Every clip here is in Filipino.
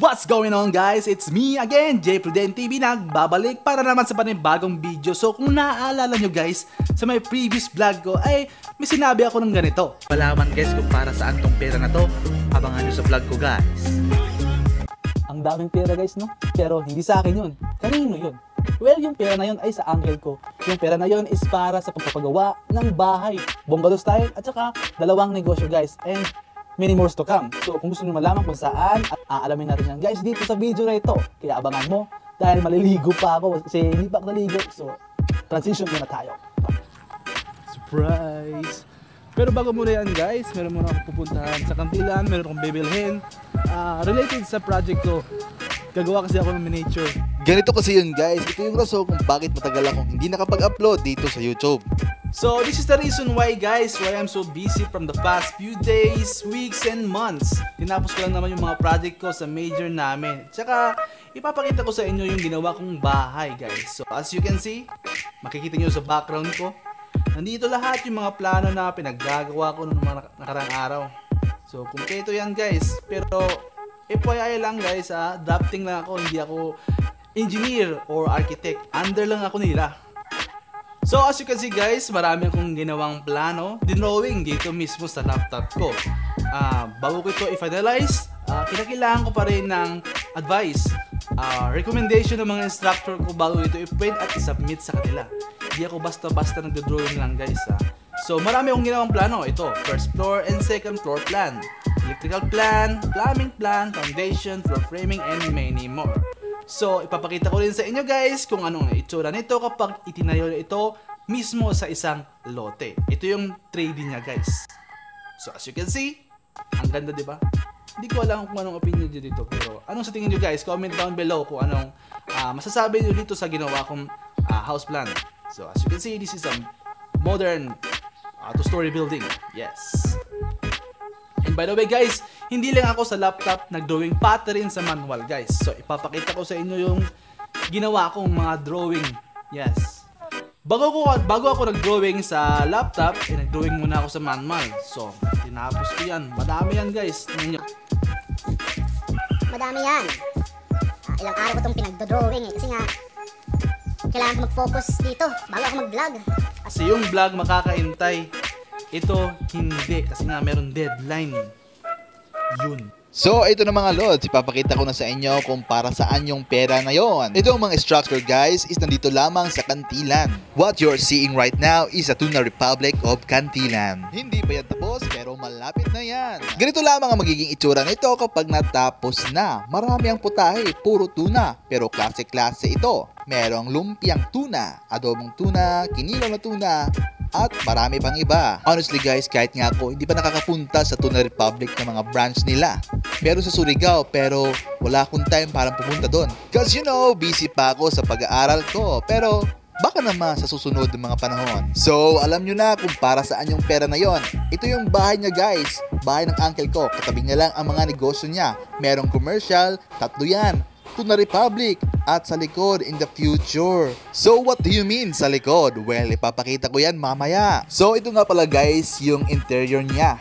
What's going on guys? It's me again, J Prudent TV, nagbabalik para naman sa panibagong video. So kung naaalala nyo guys, sa may previous vlog ko ay may sinabi ako ng ganito. Malaman guys kung para saan tong pera na to, abangan nyo sa vlog ko guys. Ang daming pera guys no? Pero hindi sa akin yun. Kanino yun? Well, yung pera na yun ay sa uncle ko. Yung pera na yun is para sa pagpapagawa ng bahay, bungalow style at saka dalawang negosyo guys. And many more to come. So kung gusto nyo malaman kung saan, at aalamin natin yan guys dito sa video na ito. Kaya abangan mo dahil maliligo pa ako kasi hindi pa ako naligo. So transition muna tayo. Surprise! Pero bago muna yan guys, meron muna ako pupuntahan sa kantilan, meron akong bibilhin related sa project ko. Gagawa kasi ako ng miniature. Ganito kasi yun guys, ito yung rason kung bakit matagal akong hindi nakapag-upload dito sa YouTube. So this is the reason why guys, why I'm so busy from the past few days, weeks, and months. Tinapos ko lang naman yung mga project ko sa major namin. Tsaka ipapakita ko sa inyo yung ginawa kong bahay guys. So as you can see, makikita nyo sa background ko, nandito lahat yung mga plano na pinaggagawa ko noong mga nakarang araw. So kumpleto yan guys, pero FYI lang guys drafting lang ako, hindi ako engineer or architect, under lang ako nila. So as you can see guys, marami akong ginawang plano, dinrawing dito mismo sa laptop ko. Bago ko ito i-finalize, kinakailangan ko pa rin ng advice, recommendation ng mga instructor ko bago ito i-print at i-submit sa kanila. Hindi ako basta-basta nagdo-drawing lang guys So marami akong ginawang plano, ito, first floor and second floor plan, electrical plan, plumbing plan, foundation, floor framing, and many more. So, ipapakita ko rin sa inyo guys kung anong itsura nito kapag itinayo ito mismo sa isang lote. Ito yung 3D niya guys. So, as you can see, ang ganda diba? Hindi ko alam kung anong opinion nyo dito, pero anong sa tingin nyo guys? Comment down below kung anong masasabi nyo dito sa ginawa kong house plan. So, as you can see, this is a modern two-story building. Yes. And by the way guys, hindi lang ako sa laptop nag-drawing, pati rin sa manual guys. So ipapakita ko sa inyo yung ginawa kong mga drawing. Yes. Bago ako nag-drawing sa laptop, nag-drawing muna ako sa manual. So tinapos ko yan. Madami yan guys. Madami yan. Ilang araw ko itong pinag-drawing kasi nga kailangan ko mag-focus dito bago ako mag-vlog. Kasi yung vlog makakaintay. Ito hindi kasi nga meron deadline. Yun. So ito na mga lods, ipapakita ko na sa inyo kung para saan yung pera na yon. Itong mga structure guys is nandito lamang sa Kantilan. What you're seeing right now is a Tuna Republic of Kantilan. Hindi pa yan tapos pero malapit na yan. Ganito lamang ang magiging itsura nito kapag natapos na. Marami ang putahe, puro tuna, pero klase-klase ito. Merong lumpiang tuna, adobong tuna, kinilo na tuna, at marami pang iba. Honestly guys, kahit nga ako hindi pa nakakapunta sa Tuna Republic ng mga branch nila. Pero sa Surigao, pero wala akong time para pumunta doon. Cause you know, busy pa ako sa pag-aaral ko. Pero baka naman sa susunod ng mga panahon. So alam nyo na kung para saan yung pera na yon. Ito yung bahay niya guys. Bahay ng uncle ko. Katabi niya lang ang mga negosyo niya. Merong commercial, tatlo yan. Tuna Republic at sa likod in the future. So what do you mean sa likod? Well, ipapakita ko yan mamaya. So ito nga pala guys yung interior niya.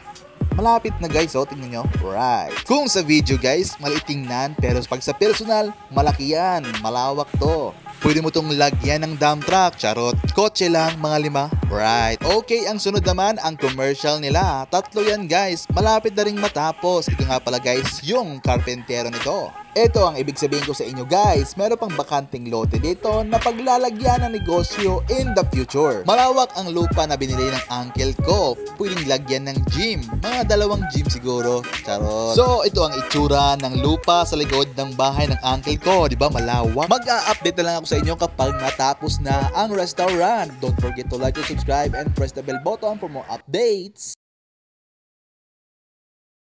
Malapit na guys, tingnan nyo. Right. Kung sa video guys, maliit tingnan, pero pag sa personal, malaki yan. Malawak to. Pwede mo tong lagyan ng dump truck, charot. Kotse lang, mga 5. Right. Okay, ang sunod naman, ang commercial nila. Tatlo yan guys. Malapit na ring matapos. Ito nga pala guys, yung karpentero nito. Ito ang ibig sabihin ko sa inyo guys, meron pang bakanting lote dito na paglalagyan ng negosyo in the future. Malawak ang lupa na binili ng uncle ko. Pwedeng lagyan ng gym. Mga 2 gym siguro. Charot. So ito ang itsura ng lupa sa likod ng bahay ng uncle ko. Diba malawak? Mag-a-update na lang ako sa inyo kapag natapos na ang restaurant. Don't forget to like and subscribe and press the bell button for more updates.